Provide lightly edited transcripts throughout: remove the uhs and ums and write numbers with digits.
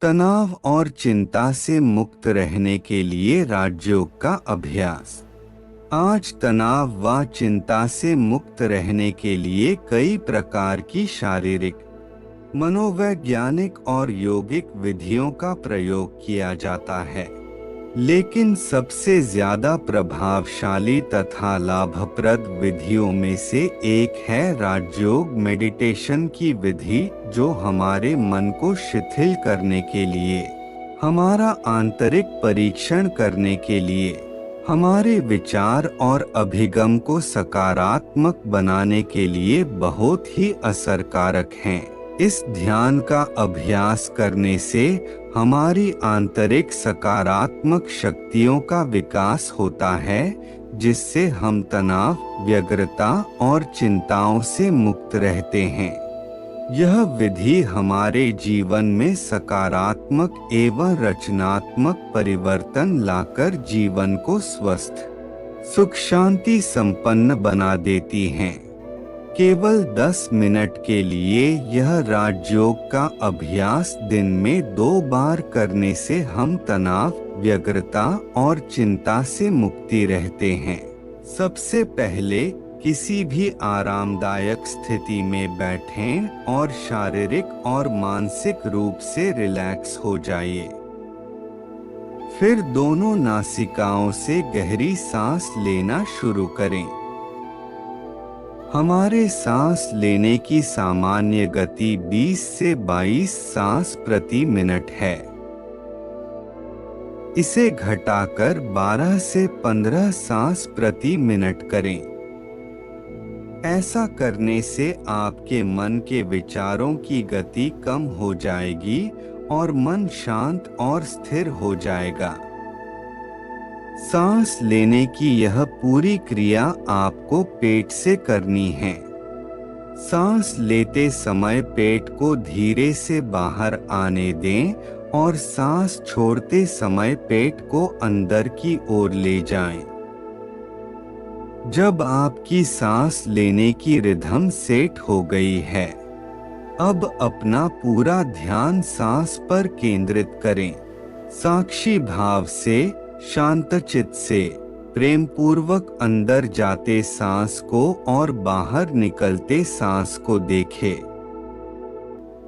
तनाव और चिंता से मुक्त रहने के लिए राजयोग का अभ्यास। आज तनाव व चिंता से मुक्त रहने के लिए कई प्रकार की शारीरिक, मनोवैज्ञानिक और यौगिक विधियों का प्रयोग किया जाता है, लेकिन सबसे ज्यादा प्रभावशाली तथा लाभप्रद विधियों में से एक है राजयोग मेडिटेशन की विधि, जो हमारे मन को शिथिल करने के लिए, हमारा आंतरिक परीक्षण करने के लिए, हमारे विचार और अभिगम को सकारात्मक बनाने के लिए बहुत ही असरकारक हैं। इस ध्यान का अभ्यास करने से हमारी आंतरिक सकारात्मक शक्तियों का विकास होता है, जिससे हम तनाव, व्यग्रता और चिंताओं से मुक्त रहते हैं। यह विधि हमारे जीवन में सकारात्मक एवं रचनात्मक परिवर्तन लाकर जीवन को स्वस्थ, सुख शांति संपन्न बना देती है। केवल 10 मिनट के लिए यह राजयोग का अभ्यास दिन में 2 बार करने से हम तनाव, व्यग्रता और चिंता से मुक्ति रहते हैं। सबसे पहले किसी भी आरामदायक स्थिति में बैठें और शारीरिक और मानसिक रूप से रिलैक्स हो जाइए। फिर दोनों नासिकाओं से गहरी सांस लेना शुरू करें। हमारे सांस लेने की सामान्य गति 20 से 22 सांस प्रति मिनट है। इसे घटाकर 12 से 15 सांस प्रति मिनट करें। ऐसा करने से आपके मन के विचारों की गति कम हो जाएगी और मन शांत और स्थिर हो जाएगा। सांस लेने की यह पूरी क्रिया आपको पेट से करनी है। सांस लेते समय पेट को धीरे से बाहर आने दें और सांस छोड़ते समय पेट को अंदर की ओर ले जाएं। जब आपकी सांस लेने की रिदम सेट हो गई है, अब अपना पूरा ध्यान सांस पर केंद्रित करें। साक्षी भाव से, शांतचित्त से, प्रेम पूर्वक अंदर जाते सांस को और बाहर निकलते सांस को देखें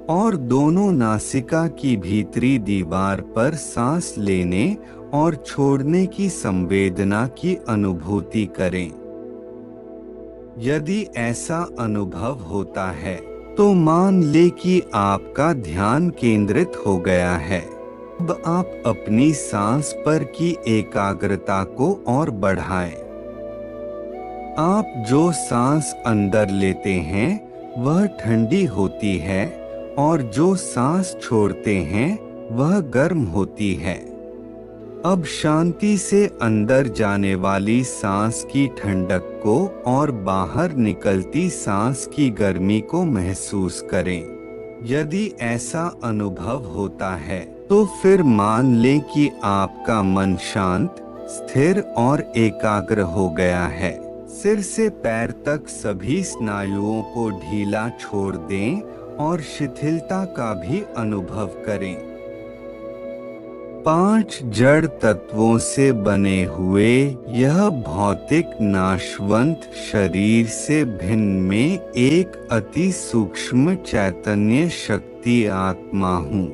और दोनों नासिका की भीतरी दीवार पर सांस लेने और छोड़ने की संवेदना की अनुभूति करें। यदि ऐसा अनुभव होता है तो मान ले कि आपका ध्यान केंद्रित हो गया है। अब आप अपनी सांस पर की एकाग्रता को और बढ़ाएं। आप जो सांस अंदर लेते हैं वह ठंडी होती है और जो सांस छोड़ते हैं वह गर्म होती है। अब शांति से अंदर जाने वाली सांस की ठंडक को और बाहर निकलती सांस की गर्मी को महसूस करें। यदि ऐसा अनुभव होता है तो फिर मान लें कि आपका मन शांत, स्थिर और एकाग्र हो गया है। सिर से पैर तक सभी स्नायुओं को ढीला छोड़ दें और शिथिलता का भी अनुभव करें। 5 जड़ तत्वों से बने हुए यह भौतिक नाशवंत शरीर से भिन्न में एक अति सूक्ष्म चैतन्य शक्ति आत्मा हूँ।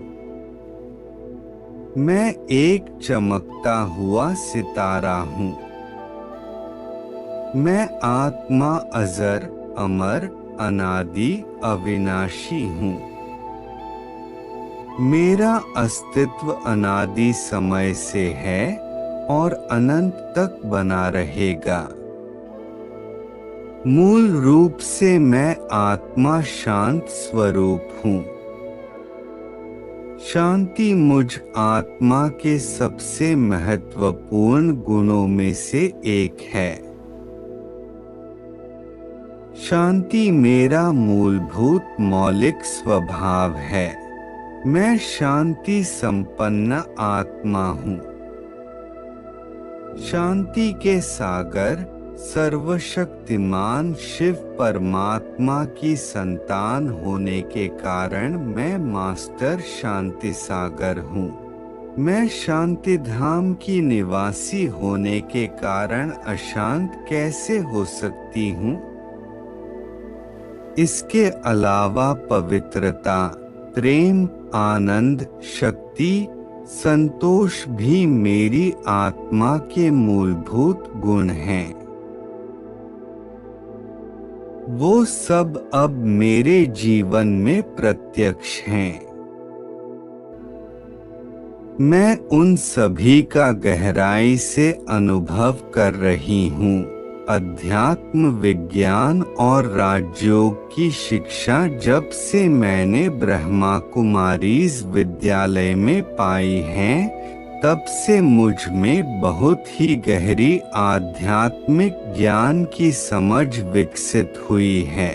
मैं एक चमकता हुआ सितारा हूँ। मैं आत्मा अजर, अमर, अनादि, अविनाशी हूँ। मेरा अस्तित्व अनादि समय से है और अनंत तक बना रहेगा। मूल रूप से मैं आत्मा शांत स्वरूप हूँ। शांति मुझ आत्मा के सबसे महत्वपूर्ण गुणों में से एक है। शांति मेरा मूलभूत मौलिक स्वभाव है। मैं शांति संपन्न आत्मा हूँ। शांति के सागर, सर्वशक्तिमान शिव परमात्मा की संतान होने के कारण मैं मास्टर शांति सागर हूँ। मैं शांति धाम की निवासी होने के कारण अशांत कैसे हो सकती हूँ? इसके अलावा पवित्रता, प्रेम, आनंद, शक्ति, संतोष भी मेरी आत्मा के मूलभूत गुण हैं। वो सब अब मेरे जीवन में प्रत्यक्ष हैं। मैं उन सभी का गहराई से अनुभव कर रही हूँ। अध्यात्म विज्ञान और राजयोग की शिक्षा जब से मैंने ब्रह्मा कुमारीज विद्यालय में पाई है, तब से मुझ में बहुत ही गहरी आध्यात्मिक ज्ञान की समझ विकसित हुई है।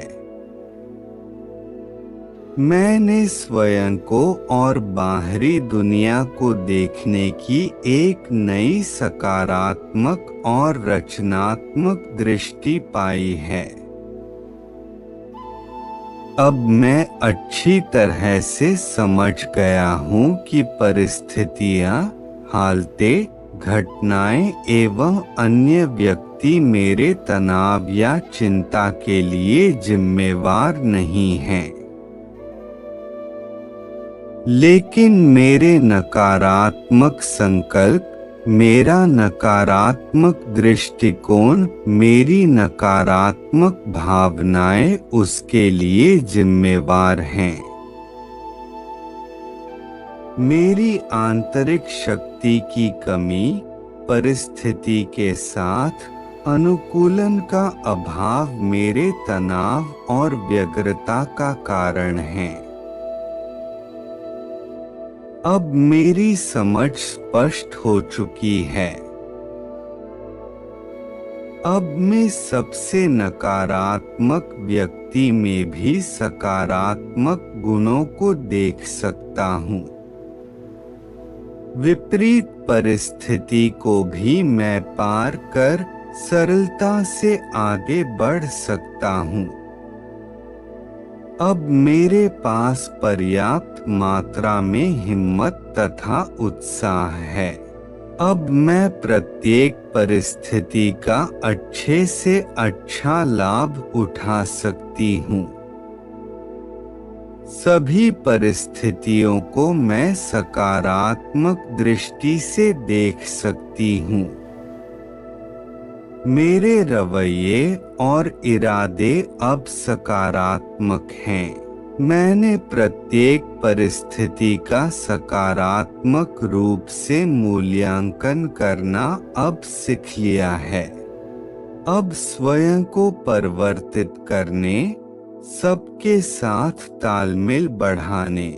मैंने स्वयं को और बाहरी दुनिया को देखने की एक नई सकारात्मक और रचनात्मक दृष्टि पाई है। अब मैं अच्छी तरह से समझ गया हूँ कि परिस्थितियाँ, हालतें, घटनाएं एवं अन्य व्यक्ति मेरे तनाव या चिंता के लिए जिम्मेवार नहीं हैं, लेकिन मेरे नकारात्मक संकल्प, मेरा नकारात्मक दृष्टिकोण, मेरी नकारात्मक भावनाएं उसके लिए जिम्मेवार हैं। मेरी आंतरिक शक्ति की कमी, परिस्थिति के साथ अनुकूलन का अभाव मेरे तनाव और व्यग्रता का कारण है। अब मेरी समझ स्पष्ट हो चुकी है। अब मैं सबसे नकारात्मक व्यक्ति में भी सकारात्मक गुणों को देख सकता हूँ। विपरीत परिस्थिति को भी मैं पार कर सरलता से आगे बढ़ सकता हूँ। अब मेरे पास पर्याप्त मात्रा में हिम्मत तथा उत्साह है। अब मैं प्रत्येक परिस्थिति का अच्छे से अच्छा लाभ उठा सकती हूँ। सभी परिस्थितियों को मैं सकारात्मक दृष्टि से देख सकती हूँ। मेरे रवैये और इरादे अब सकारात्मक हैं। मैंने प्रत्येक परिस्थिति का सकारात्मक रूप से मूल्यांकन करना अब सीख लिया है। अब स्वयं को परिवर्तित करने, सबके साथ तालमेल बढ़ाने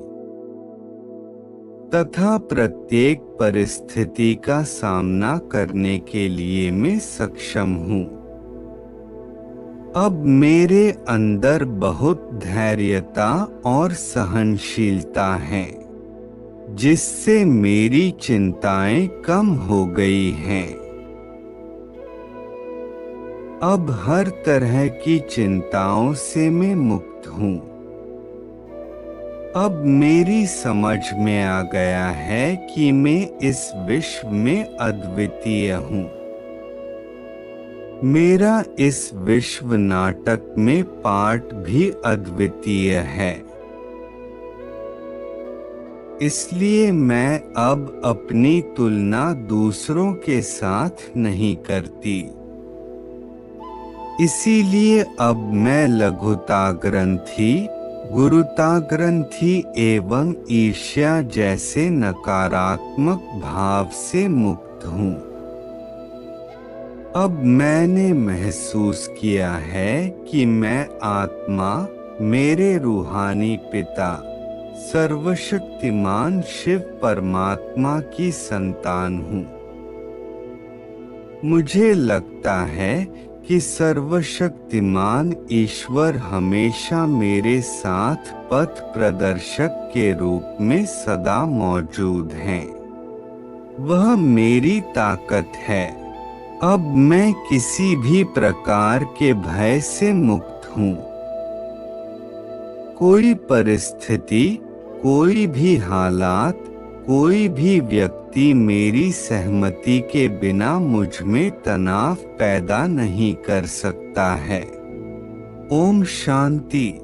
तथा प्रत्येक परिस्थिति का सामना करने के लिए मैं सक्षम हूँ। अब मेरे अंदर बहुत धैर्यता और सहनशीलता है, जिससे मेरी चिंताएं कम हो गई हैं। अब हर तरह की चिंताओं से मैं मुक्त हूँ। अब मेरी समझ में आ गया है कि मैं इस विश्व में अद्वितीय हूँ। मेरा इस विश्व नाटक में पार्ट भी अद्वितीय है। इसलिए मैं अब अपनी तुलना दूसरों के साथ नहीं करती। इसीलिए अब मैं लघुता ग्रंथि, गुरुता ग्रंथि एवं ईर्ष्या जैसे नकारात्मक भाव से मुक्त हूँ। अब मैंने महसूस किया है कि मैं आत्मा, मेरे रूहानी पिता, सर्वशक्तिमान शिव परमात्मा की संतान हूँ। मुझे लगता है कि सर्वशक्तिमान ईश्वर हमेशा मेरे साथ पथ प्रदर्शक के रूप में सदा मौजूद हैं। वह मेरी ताकत है, अब मैं किसी भी प्रकार के भय से मुक्त हूँ। कोई परिस्थिति, कोई भी हालात, कोई भी व्यक्ति मेरी सहमति के बिना मुझ में तनाव पैदा नहीं कर सकता है। ओम शांति।